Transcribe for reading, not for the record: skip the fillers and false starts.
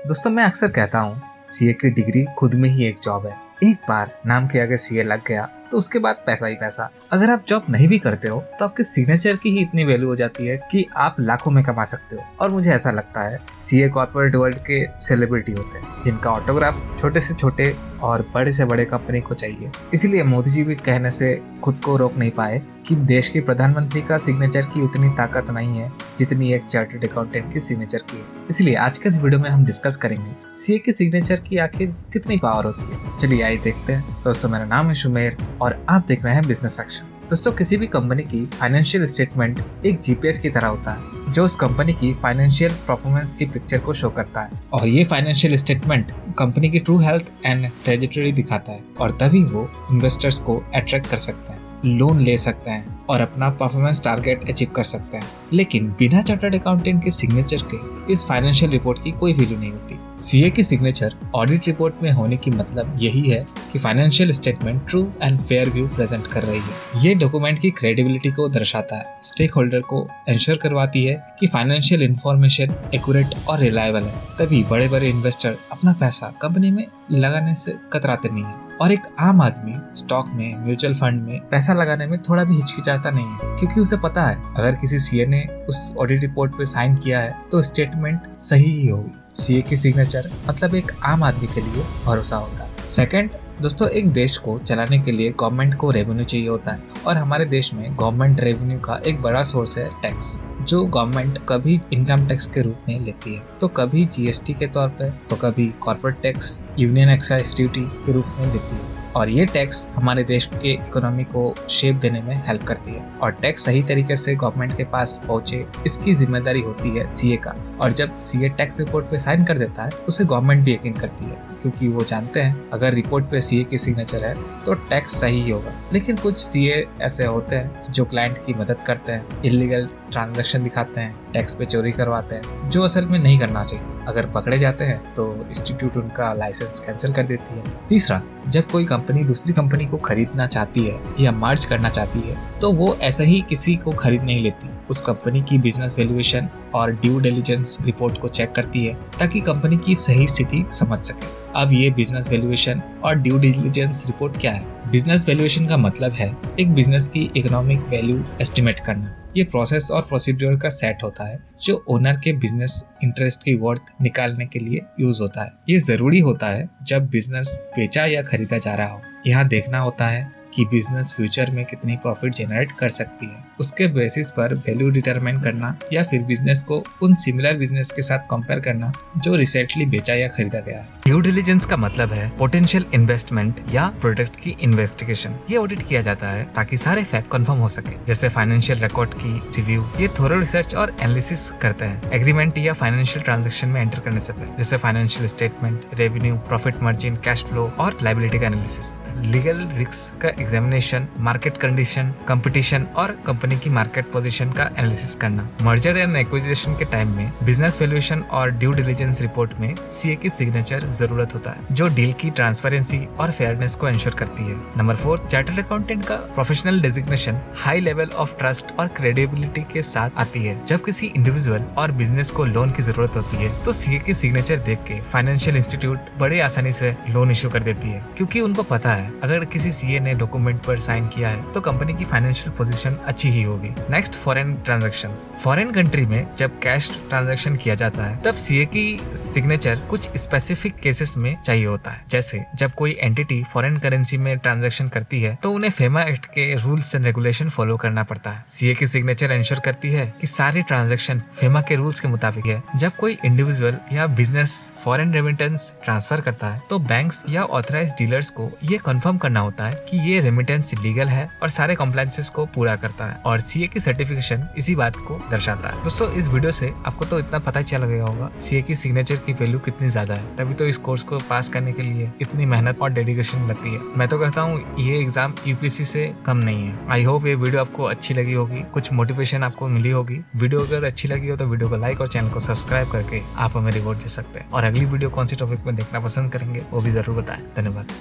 दोस्तों मैं अक्सर कहता हूँ सीए की डिग्री खुद में ही एक जॉब है। एक बार नाम के आगे सीए लग गया तो उसके बाद पैसा ही पैसा। अगर आप जॉब नहीं भी करते हो तो आपके सिग्नेचर की ही इतनी वैल्यू हो जाती है कि आप लाखों में कमा सकते हो। और मुझे ऐसा लगता है सीए कॉर्पोरेट वर्ल्ड के सेलिब्रिटी होते हैं जिनका ऑटोग्राफ छोटे से छोटे और बड़े से बड़े कंपनी को चाहिए। इसीलिए मोदी जी भी कहने से खुद को रोक नहीं पाए कि देश के प्रधानमंत्री का सिग्नेचर की उतनी ताकत नहीं है जितनी एक चार्टर्ड अकाउंटेंट की सिग्नेचर की है। इसलिए आज के इस वीडियो में हम डिस्कस करेंगे सीए की सिग्नेचर की आखिर कितनी पावर होती है। चलिए आइए देखते हैं। दोस्तों मेरा नाम है शुमेर और आप देख रहे हैं बिजनेस एक्शन। दोस्तों किसी भी कंपनी की फाइनेंशियल स्टेटमेंट एक जीपीएस की तरह होता है जो उस कंपनी की फाइनेंशियल परफॉर्मेंस की पिक्चर को शो करता है। और ये फाइनेंशियल स्टेटमेंट कंपनी की ट्रू हेल्थ एंड ट्रेजेक्टरी दिखाता है और तभी वो इन्वेस्टर्स को अट्रैक्ट कर सकते हैं, लोन ले सकते हैं और अपना परफॉर्मेंस टारगेट अचीव कर सकते हैं। लेकिन बिना चार्टर्ड अकाउंटेंट के सिग्नेचर के इस फाइनेंशियल रिपोर्ट की कोई वैल्यू नहीं होती। सीए की सिग्नेचर ऑडिट रिपोर्ट में होने की मतलब यही है कि financial statement true and fair view present कर रही है। ये डॉक्यूमेंट की क्रेडिबिलिटी को दर्शाता है, स्टेक होल्डर को इंश्योर करवाती है कि फाइनेंशियल इंफॉर्मेशन एक्यूरेट और रिलायबल है। तभी बड़े बड़े इन्वेस्टर अपना पैसा कंपनी में लगाने से कतराते नहीं है और एक आम आदमी स्टॉक में, म्यूचुअल फंड में पैसा लगाने में थोड़ा भी हिचकिचाता नहीं है, क्योंकि उसे पता है अगर किसी सीए ने उस ऑडिट रिपोर्ट पे साइन किया है तो स्टेटमेंट सही ही होगी। सीए की सिग्नेचर मतलब एक आम आदमी के लिए भरोसा होता है। सेकंड दोस्तों, एक देश को चलाने के लिए गवर्नमेंट को रेवेन्यू चाहिए होता है और हमारे देश में गवर्नमेंट रेवेन्यू का एक बड़ा सोर्स है टैक्स, जो गवर्नमेंट कभी इनकम टैक्स के रूप में लेती है, तो कभी जीएसटी के तौर पे, तो कभी corporate tax, union excise duty के रूप में लेती है। और ये टैक्स हमारे देश के इकोनॉमी को शेप देने में हेल्प करती है और टैक्स सही तरीके से गवर्नमेंट के पास पहुंचे इसकी जिम्मेदारी होती है सीए का। और जब सीए टैक्स रिपोर्ट पे साइन कर देता है उसे गवर्नमेंट भी यकीन करती है, क्योंकि वो जानते हैं अगर रिपोर्ट पे सीए की सिग्नेचर है तो टैक्स सही ही होगा। लेकिन कुछ सीए ऐसे होते हैं जो क्लाइंट की मदद करते हैं, इलीगल ट्रांजैक्शन दिखाते हैं, टैक्स पे चोरी करवाते हैं, जो असल में नहीं करना चाहिए। अगर पकड़े जाते हैं तो इंस्टीट्यूट उनका लाइसेंस कैंसिल कर देती है। तीसरा, जब कोई कंपनी दूसरी कंपनी को खरीदना चाहती है या मर्ज करना चाहती है तो वो ऐसे ही किसी को खरीद नहीं लेती। उस कंपनी की बिजनेस वैल्यूएशन और ड्यू डिलिजेंस रिपोर्ट को चेक करती है ताकि कंपनी की सही स्थिति समझ सके। अब ये बिजनेस वैल्यूएशन और ड्यू डिलिजेंस रिपोर्ट क्या है? बिजनेस वैल्यूएशन का मतलब है एक बिजनेस की इकोनॉमिक वैल्यू एस्टिमेट करना। ये प्रोसेस और प्रोसीड्यूर का सेट होता है जो ओनर के बिजनेस इंटरेस्ट की वर्थ निकालने के लिए यूज होता है। ये जरूरी होता है जब बिजनेस बेचा या खरीदा जा रहा हो। यहाँ देखना होता है कि बिजनेस फ्यूचर में कितनी प्रॉफिट जनरेट कर सकती है, उसके बेसिस पर वैल्यू डिटरमाइन करना या फिर बिजनेस को उन सिमिलर बिजनेस के साथ कंपेयर करना जो रिसेंटली बेचा या खरीदा गया है। ड्यू डिलिजेंस का मतलब है पोटेंशियल इन्वेस्टमेंट या प्रोडक्ट की इन्वेस्टिगेशन। ये ऑडिट किया जाता है ताकि सारे फैक्ट कंफर्म हो सके, जैसे फाइनेंशियल रिकॉर्ड की रिव्यू। ये थोरो रिसर्च और एनालिसिस करते हैं एग्रीमेंट या फाइनेंशियल ट्रांजेक्शन में एंटर करने से पहले, जैसे financial statement, revenue, profit margin, cash flow और लायबिलिटी का एनालिसिस। लीगल रिस्क का एग्जामिनेशन, मार्केट कंडीशन, कंपटीशन और कंपनी की मार्केट पोजीशन का एनालिसिस करना। मर्जर एंड एक्विजिशन के टाइम में बिजनेस वैल्यूएशन और ड्यू डिलिजेंस रिपोर्ट में सीए की सिग्नेचर जरूरत होता है, जो डील की ट्रांसपेरेंसी और फेयरनेस को इंश्योर करती है। नंबर 4, चार्टर्ड अकाउंटेंट का professional designation high level of trust और क्रेडिबिलिटी के साथ आती है। जब किसी इंडिविजुअल और बिजनेस को लोन की जरूरत होती है तो सीए की सिग्नेचर देख के फाइनेंशियल इंस्टीट्यूट बड़े आसानी से लोन इश्यू कर देती है, क्योंकि उनको पता है अगर किसी सीए ने डॉक्यूमेंट पर साइन किया है तो कंपनी की फाइनेंशियल पोजीशन अच्छी ही होगी। Next, foreign transactions. Foreign country में जब कैश ट्रांजैक्शन किया जाता है तब सीए की सिग्नेचर कुछ स्पेसिफिक केसेस में चाहिए होता है। जैसे जब कोई एंटिटी फॉरेन करेंसी में ट्रांजैक्शन करती है तो उन्हें फेमा एक्ट के रूल्स एंड रेगुलेशन फॉलो करना पड़ता है। सीए की सिग्नेचर इंश्योर करती है कि सारे ट्रांजैक्शन फेमा के रूल्स के मुताबिक है। जब कोई इंडिविजुअल या बिजनेस फॉरेन रेमिटेंस ट्रांसफर करता है तो बैंक्स या ऑथराइज्ड डीलर्स को ये कंफर्म करना होता है कि ये रेमिटेंस लीगल है और सारे कॉम्प्लायंसेस को पूरा करता है, और सीए की सर्टिफिकेशन इसी बात को दर्शाता है। दोस्तों इस वीडियो से आपको तो इतना पता चल गया होगा सीए की सिग्नेचर की वैल्यू कितनी ज्यादा है, तभी तो इस कोर्स को पास करने के लिए इतनी मेहनत और डेडिकेशन लगती है। मैं तो कहता हूँ ये एग्जाम यूपीएससी से कम नहीं है। आई होप ये वीडियो आपको अच्छी लगी होगी, कुछ मोटिवेशन आपको मिली होगी। वीडियो अगर अच्छी लगी हो तो वीडियो को लाइक और चैनल को सब्सक्राइब करके आप हमें रिवॉर्ड दे सकते हैं। और अगली वीडियो कौन सी टॉपिक में देखना पसंद करेंगे वो भी जरूर बताएं। धन्यवाद।